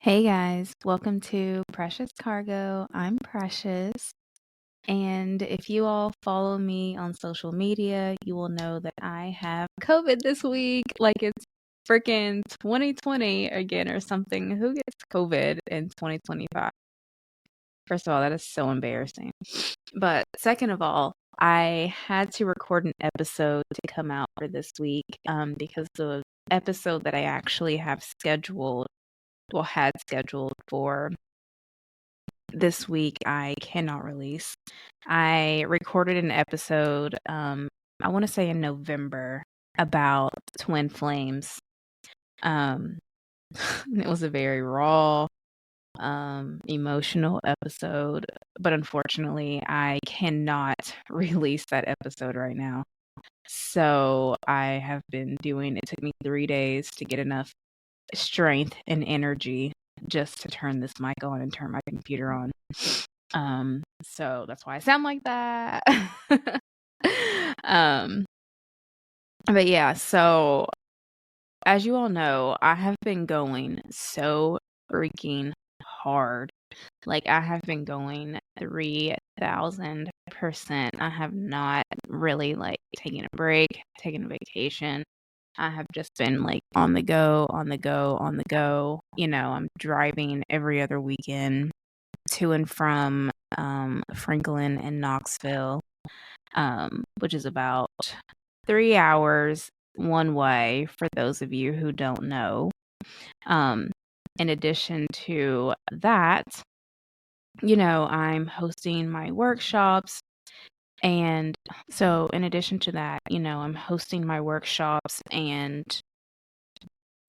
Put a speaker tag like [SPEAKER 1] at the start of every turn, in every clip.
[SPEAKER 1] Hey guys, welcome to Precious Cargo. I'm Precious, and if you all follow me on social media, you will know that I have COVID this week. Like it's freaking 2020 again or something. Who gets COVID in 2025? First of all, that is so embarrassing. But second of all, I had to record an episode to come out for this week because the episode that I actually have scheduled had scheduled for this week I cannot release. I recorded an episode I want to say in November about twin flames. Um it was a very raw emotional episode, but unfortunately I cannot release that episode right now. So I have been doing it took me 3 days to get enough strength and energy just to turn this mic on and turn my computer on. So that's why I sound like that. um, but yeah, so as you all know, I have been going so freaking hard. Like I have been going 3,000%. I have not really like taken a break, taken a vacation. I have just been like on the go, on the go, on the go. You know, I'm driving every other weekend to and from Franklin and Knoxville, which is about 3 hours one way for those of you who don't know. Um, in addition to that, you know, I'm hosting my workshops. And so, in addition to that, you know, I'm hosting my workshops and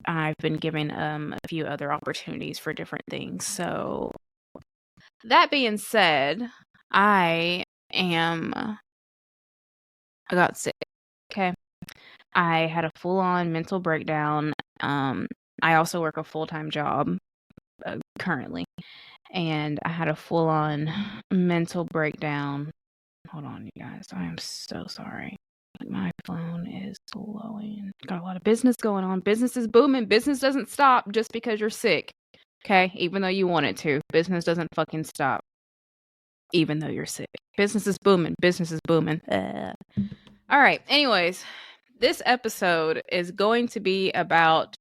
[SPEAKER 1] I've been given a few other opportunities for different things. So, that being said, I am I got sick. Okay. I had a full-on mental breakdown. I also work a full-time job currently, and I had a full-on mental breakdown. Hold on, you guys. I am so sorry. My phone is blowing. Got a lot of business going on. Business is booming. Business doesn't stop just because you're sick. Okay? Even though you want it to. Business doesn't fucking stop. Even though you're sick. Business is booming. Business is booming. All right. Anyways, this episode is going to be about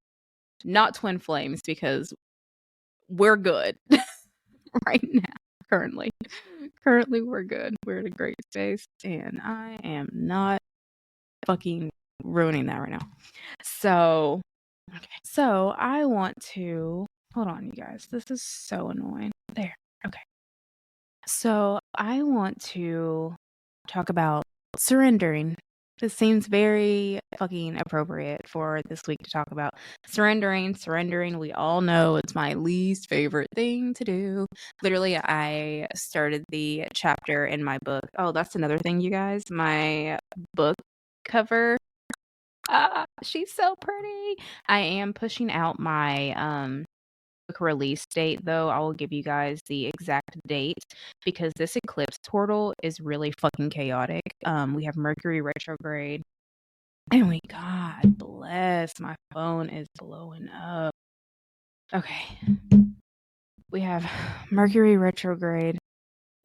[SPEAKER 1] not twin flames because we're good right now. Currently, we're good. We're in a great space, and I am not fucking ruining that right now. So, okay. So I want to hold on, you guys. This is so annoying. There. Okay. So I want to talk about surrendering. This seems very fucking appropriate for this week to talk about surrendering. Surrendering, we all know it's my least favorite thing to do. Literally, I started the chapter in my book. Oh, that's another thing, you guys. My book cover. She's so pretty. I am pushing out my book release date, though. I will give you guys the exact date because this eclipse portal is really fucking chaotic. We have Mercury retrograde. And God bless, my phone is blowing up. Okay. We have Mercury retrograde.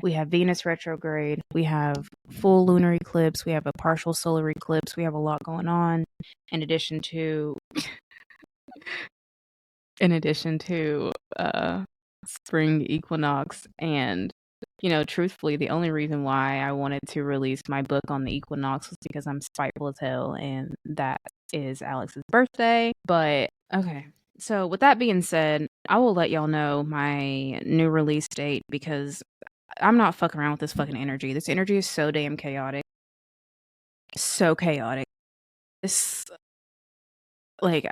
[SPEAKER 1] We have Venus retrograde. We have full lunar eclipse. We have a partial solar eclipse. We have a lot going on. In addition to spring equinox. And you know, truthfully, the only reason why I wanted to release my book on the equinox was because I'm spiteful as hell, and that is Alex's birthday. But okay. So with that being said, I will let y'all know my new release date because I'm not fucking around with this fucking energy. This energy is so damn chaotic. So chaotic. This like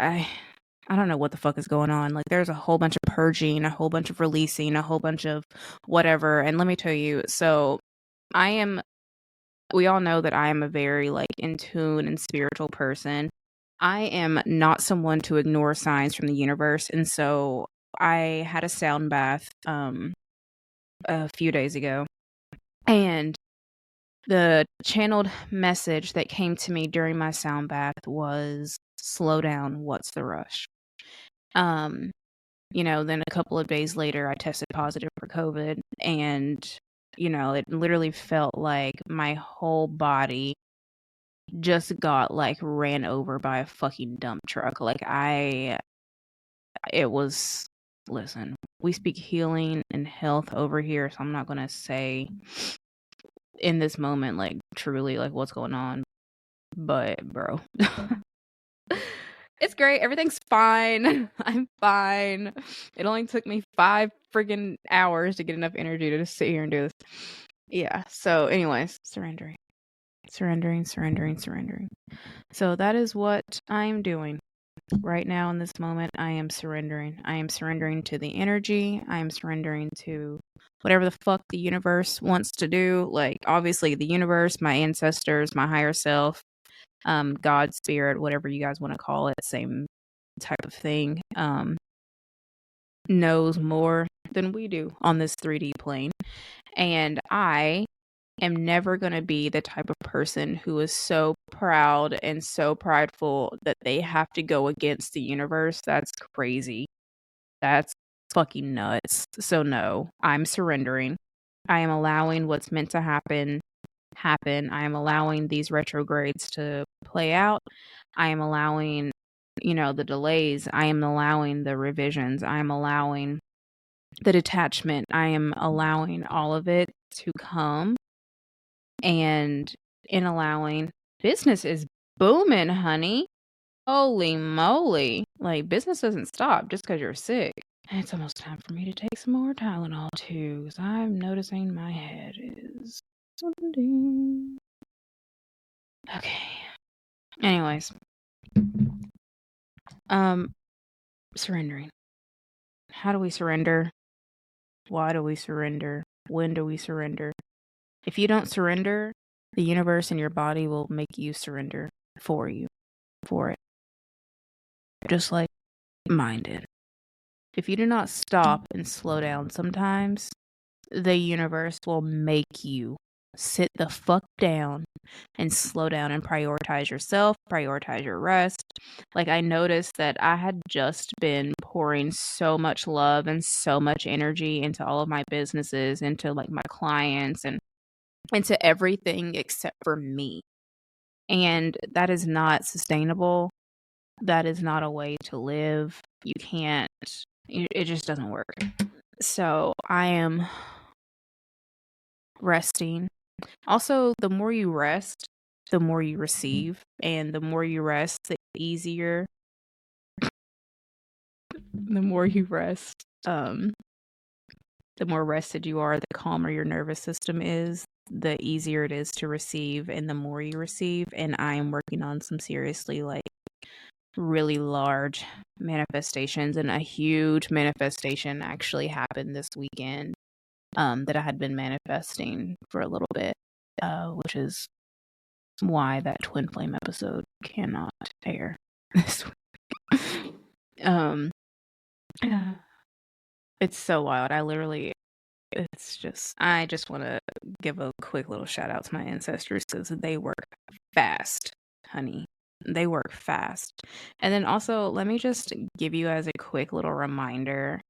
[SPEAKER 1] I don't know what the fuck is going on. Like, there's a whole bunch of purging, a whole bunch of releasing, a whole bunch of whatever. And let me tell you, so we all know that I am a very, like, in tune and spiritual person. I am not someone to ignore signs from the universe. And so I had a sound bath a few days ago. And the channeled message that came to me during my sound bath was, slow down, what's the rush? then a couple of days later I tested positive for COVID, and it literally felt like my whole body just got like ran over by a fucking dump truck. Like it was, listen, we speak healing and health over here, so I'm not going to say in this moment, like, truly, like, what's going on. But, bro, it's great. Everything's fine. I'm fine. It only took me 5 friggin' hours to get enough energy to just sit here and do this. Yeah. So, anyways, surrendering. Surrendering, surrendering, surrendering. So, that is what I'm doing. Right now in this moment, I am surrendering. I am surrendering to the energy. I am surrendering to whatever the fuck the universe wants to do. Like, obviously, the universe, my ancestors, my higher self, God, spirit, whatever you guys want to call it, same type of thing, knows more than we do on this 3D plane. And I am never going to be the type of person who is so proud and so prideful that they have to go against the universe. That's crazy. That's fucking nuts. So no, I'm surrendering. I am allowing what's meant to happen. I am allowing these retrogrades to play out. I am allowing, the delays. I am allowing the revisions. I am allowing the detachment. I am allowing all of it to come. And in allowing, business is booming, honey. Holy moly. Like, business doesn't stop just because you're sick. And it's almost time for me to take some more Tylenol, too, because I'm noticing my head is swimming. Okay. Anyways. Surrendering. How do we surrender? Why do we surrender? When do we surrender? If you don't surrender, the universe and your body will make you surrender for it. Just like mine did. If you do not stop and slow down sometimes, the universe will make you sit the fuck down and slow down and prioritize yourself, prioritize your rest. Like, I noticed that I had just been pouring so much love and so much energy into all of my businesses, into like my clients and into everything except for me. And that is not sustainable. That is not a way to live. You can't, it just doesn't work. So I am resting. Also, the more you rest, the more you receive. And the more you rest, the easier. The more you rest, the more rested you are, the calmer your nervous system is, the easier it is to receive, and the more you receive. And I am working on some seriously, like, really large manifestations, and a huge manifestation actually happened this weekend, that I had been manifesting for a little bit, which is why that twin flame episode cannot air this week. It's so wild. I just want to give a quick little shout out to my ancestors, because they work fast, honey. They work fast. And then also, let me just give you as a quick little reminder,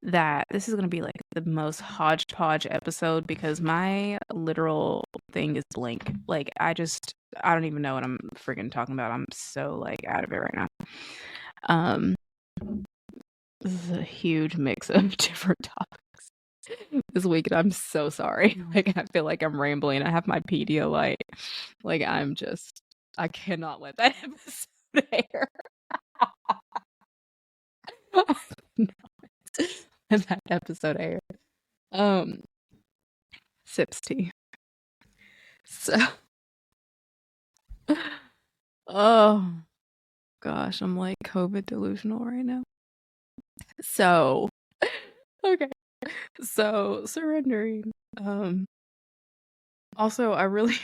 [SPEAKER 1] that this is going to be like the most hodgepodge episode, because my literal thing is blank. Like, I don't even know what I'm freaking talking about. I'm so like out of it right now. This is a huge mix of different topics this week, and I'm so sorry. Like, I feel like I'm rambling. I have my Pedialyte. Like, I cannot let that episode air. Let that episode air. Sips tea. So, oh gosh, I'm like COVID delusional right now. So, okay. So, surrendering. Also, I really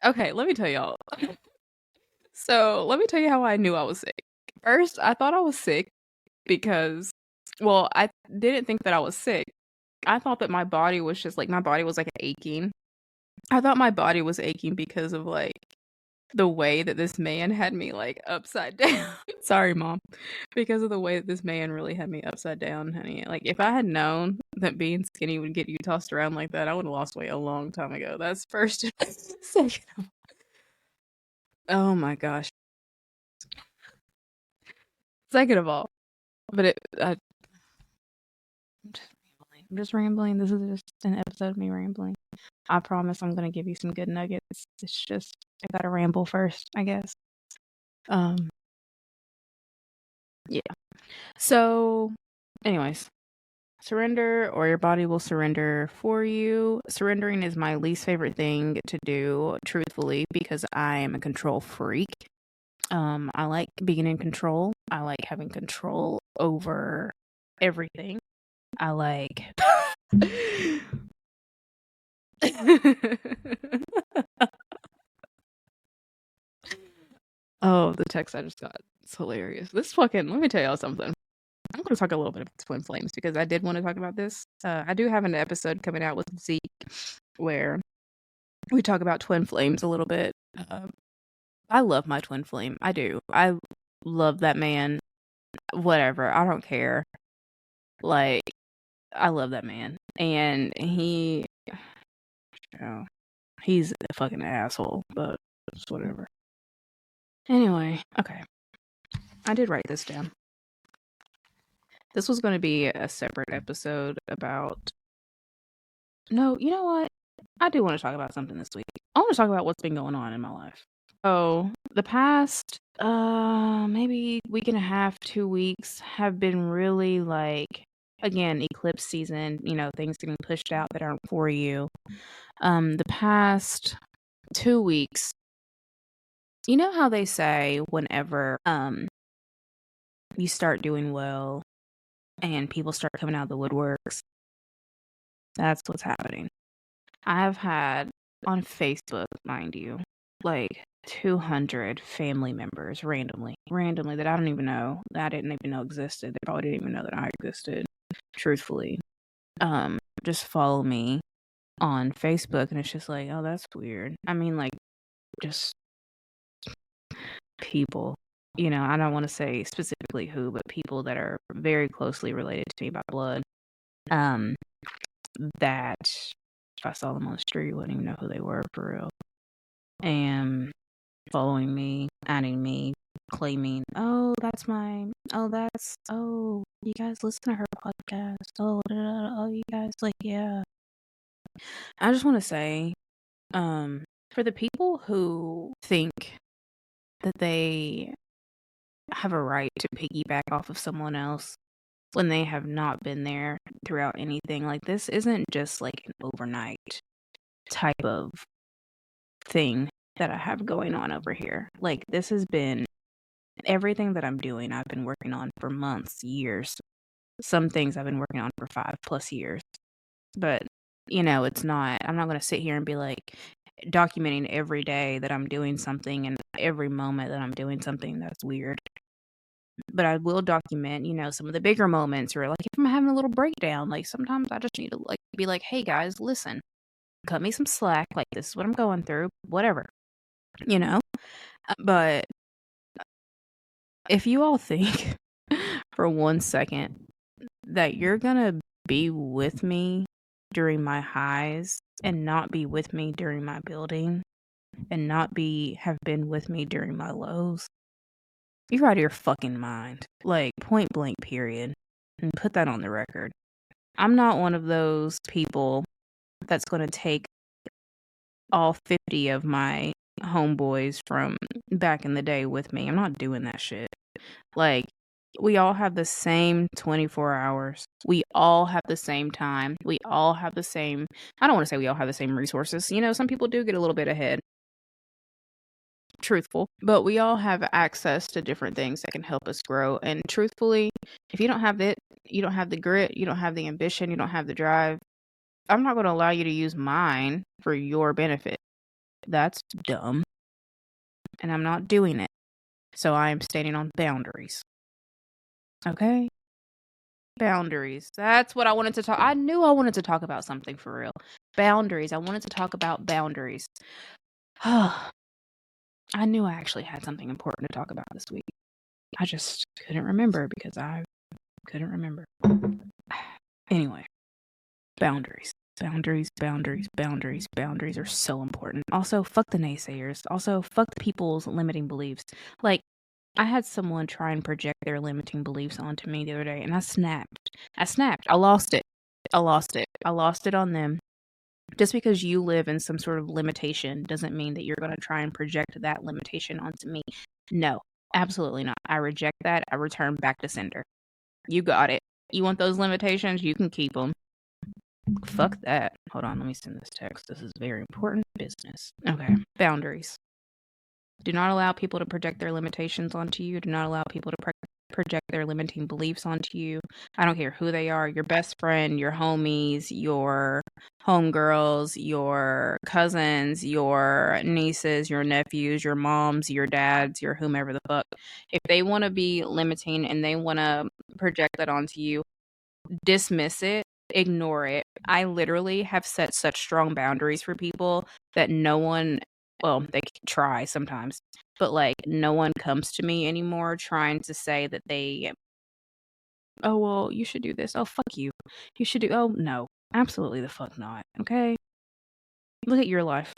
[SPEAKER 1] okay, let me tell y'all. So, let me tell you how I knew I was sick. First, I thought I was sick because, well, I didn't think that I was sick. I thought that my body was just like, my body was like aching. I thought my body was aching because of like the way that this man had me, like, upside down. Sorry, mom. Because of the way that this man really had me upside down, honey. Like, if I had known that being skinny would get you tossed around like that, I would have lost weight a long time ago. That's first. Second of oh my gosh. Second of all, but I'm just rambling. This is just an episode of me rambling. I promise I'm gonna give you some good nuggets. It's just I gotta ramble first, I guess. Yeah. So, anyways, surrender or your body will surrender for you. Surrendering is my least favorite thing to do, truthfully, because I am a control freak. I like being in control. I like having control over everything. I like Oh, the text I just got. It's hilarious. Let me tell y'all something. I'm going to talk a little bit about twin flames because I did want to talk about this. I do have an episode coming out with Zeke where we talk about twin flames a little bit. I love my twin flame. I do. I love that man. Whatever. I don't care. Like, I love that man. And he's a fucking asshole, but it's whatever. Anyway, okay. I did write this down. This was going to be a separate episode about... No, you know what? I do want to talk about something this week. I want to talk about what's been going on in my life. So, the past, maybe week and a half, 2 weeks have been really like, again, eclipse season, things getting pushed out that aren't for you. The past 2 weeks, you know how they say whenever, you start doing well and people start coming out of the woodworks, that's what's happening. I've had on Facebook, mind you, like 200 family members randomly that I don't even know, that I didn't even know existed. They probably didn't even know that I existed, truthfully. Just follow me on Facebook, and it's just like, oh, that's weird. I mean, like, just people. I don't want to say specifically who, but people that are very closely related to me by blood. That if I saw them on the street, wouldn't even know who they were for real. And following me, adding me, claiming, oh, you guys listen to her podcast. Oh, you guys, like, yeah. I just want to say, for the people who think that they have a right to piggyback off of someone else when they have not been there throughout anything, like, this isn't just like an overnight type of thing that I have going on over here. Like, this has been everything that I'm doing, I've been working on for months, years. Some things I've been working on for 5+ years. But, it's not, I'm not going to sit here and be like documenting every day that I'm doing something and every moment that I'm doing something that's weird. But I will document, some of the bigger moments, or like if I'm having a little breakdown, like sometimes I just need to like be like, hey guys, listen, cut me some slack. Like, this is what I'm going through, whatever, But if you all think for 1 second that you're gonna be with me during my highs and not be with me during my building and not have been with me during my lows, you're out of your fucking mind. Like, point blank, period. And put that on the record. I'm not one of those people that's going to take all 50 of my homeboys from back in the day with me. I'm not doing that shit. Like, we all have the same 24 hours. We all have the same time. We all have the same, I don't want to say we all have the same resources. Some people do get a little bit ahead. Truthful. But we all have access to different things that can help us grow. And truthfully, if you don't have it, you don't have the grit, you don't have the ambition, you don't have the drive, I'm not going to allow you to use mine for your benefit. That's dumb. And I'm not doing it. So I am standing on boundaries. Okay? Boundaries. That's what I wanted to talk. I knew I wanted to talk about something for real. Boundaries. I wanted to talk about boundaries. I knew I actually had something important to talk about this week. I just couldn't remember because I couldn't remember. Anyway, boundaries. Boundaries are so important. Also, fuck the naysayers. Also, fuck people's limiting beliefs. Like, I had someone try and project their limiting beliefs onto me the other day, and I snapped. I lost it. I lost it on them. Just because you live in some sort of limitation doesn't mean that you're going to try and project that limitation onto me. No, absolutely not. I reject that. I return back to sender. You got it. You want those limitations? You can keep them. Fuck that. Hold on, let me send this text. This is very important business. Okay. Boundaries. Do not allow people to project their limitations onto you. Do not allow people to project their limiting beliefs onto you. I don't care who they are, your best friend, your homies, your homegirls, your cousins, your nieces, your nephews, your moms, your dads, your whomever the fuck. If they want to be limiting and they want to project that onto you, dismiss it, ignore it. I literally have set such strong boundaries for people that no one, well, they try sometimes, but like no one comes to me anymore trying to say that they, oh, well, you should do this. Oh, fuck you. You should do, oh, no, absolutely the fuck not. Okay. Look at your life.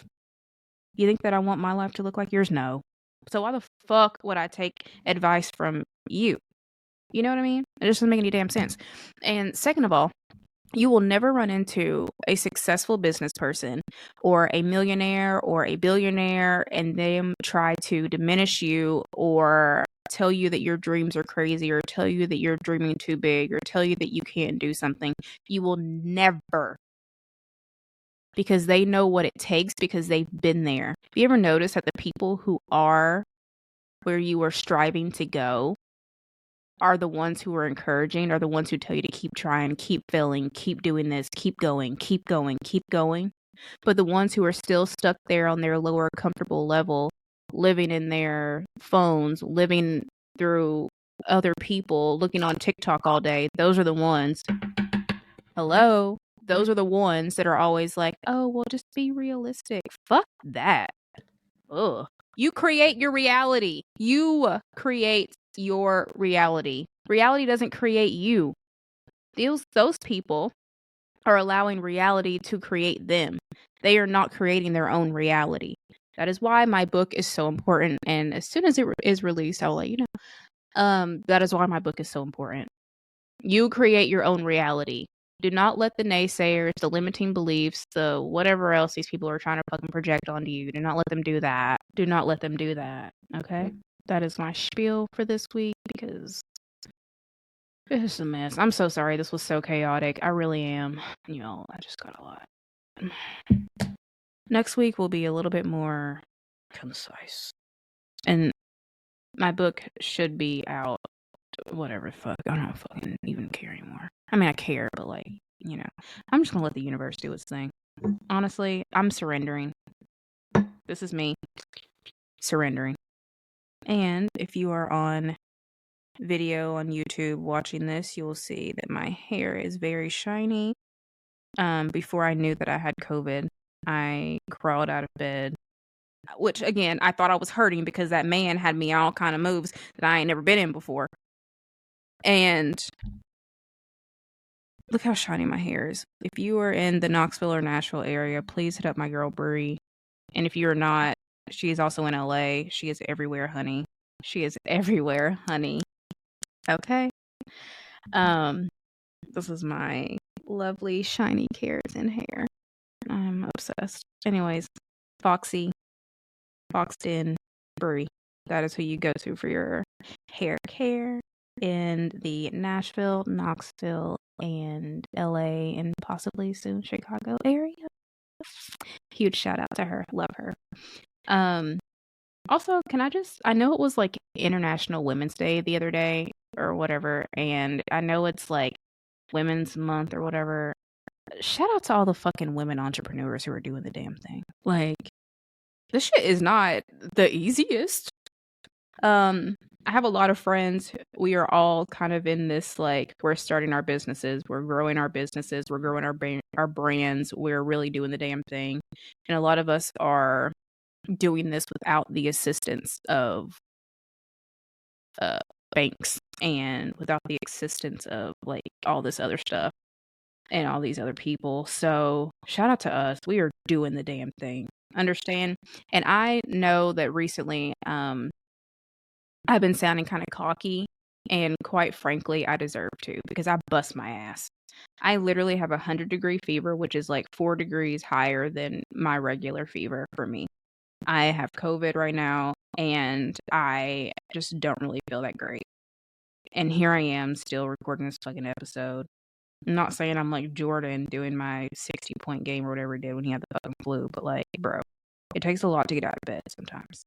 [SPEAKER 1] You think that I want my life to look like yours? No. So why the fuck would I take advice from you? You know what I mean? It just doesn't make any damn sense. And second of all, you will never run into a successful business person or a millionaire or a billionaire and them try to diminish you or tell you that your dreams are crazy or tell you that you're dreaming too big or tell you that you can't do something. You will never, because they know what it takes because they've been there. Have you ever noticed that the people who are where you are striving to go are the ones who are encouraging, are the ones who tell you to keep trying, keep failing, keep doing this, keep going, keep going, keep going. But the ones who are still stuck there on their lower comfortable level, living in their phones, living through other people, looking on TikTok all day, those are the ones. Hello? Those are the ones that are always like, oh, well, just be realistic. Fuck that. Ugh. You create your reality. You create your reality. Reality doesn't create you. Those people are allowing reality to create them. They are not creating their own reality. That is why my book is so important. And as soon as it is released, I'll let you know. That is why my book is so important. You create your own reality. Do not let the naysayers, the limiting beliefs, the whatever else these people are trying to fucking project onto you. Do not let them do that. Do not let them do that. Okay? That is my spiel for this week because it's a mess. I'm so sorry. This was so chaotic. I really am. You know, I just got a lot. Next week will be a little bit more concise. And my book should be out. Whatever the fuck. I don't fucking even care anymore. I mean, I care, but like, you know, I'm just gonna let the universe do its thing. Honestly, I'm surrendering. This is me surrendering. And if you are on video on YouTube watching this, you will see that my hair is very shiny. Before I knew that I had COVID, I crawled out of bed, which again, I thought I was hurting because that man had me all kind of moves that I ain't never been in before. And look how shiny my hair is. If you are in the Knoxville or Nashville area, please hit up my girl Bree. And if you're not, she is also in LA. She is everywhere, honey. She is everywhere, honey. Okay. This is my lovely shiny keratin hair. I'm obsessed. Anyways, Foxy, Boxed In, Bree. That is who you go to for your hair care in the Nashville, Knoxville, and LA, and possibly soon Chicago area. Huge shout out to her. Love her. Also, I know it was like International Women's Day the other day or whatever, and I know it's like Women's Month or whatever. Shout out to all the fucking women entrepreneurs who are doing the damn thing. Like, this shit is not the easiest. I have a lot of friends. We are all kind of in this, like, we're starting our businesses, we're growing our businesses, we're growing our brands, we're really doing the damn thing. And a lot of us are doing this without the assistance of banks and without the assistance of like all this other stuff and all these other people. So shout out to us. We are doing the damn thing. Understand? And I know that recently I've been sounding kind of cocky, and quite frankly, I deserve to because I bust my ass. I literally have 100-degree fever, which is like 4 degrees higher than my regular fever for me. I have COVID right now, and I just don't really feel that great. And here I am still recording this fucking episode. I'm not saying I'm like Jordan doing my 60-point game or whatever he did when he had the fucking flu, but like, bro, it takes a lot to get out of bed sometimes.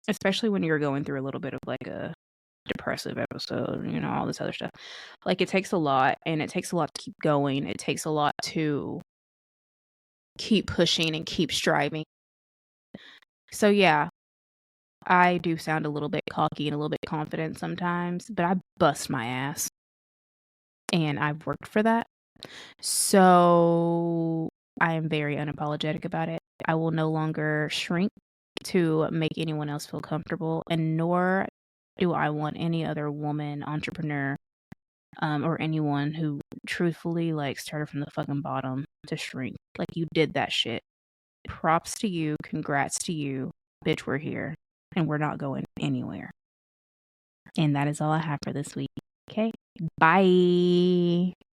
[SPEAKER 1] Especially when you're going through a little bit of like a depressive episode, you know, all this other stuff. Like, it takes a lot, and it takes a lot to keep going. It takes a lot to keep pushing and keep striving. So yeah, I do sound a little bit cocky and a little bit confident sometimes, but I bust my ass. And I've worked for that. So I am very unapologetic about it. I will no longer shrink to make anyone else feel comfortable, and nor do I want any other woman entrepreneur or anyone who truthfully like started from the fucking bottom to shrink. Like, you did that shit. Props to you. Congrats to you. Bitch, we're here and we're not going anywhere. And that is all I have for this week. Okay. Bye.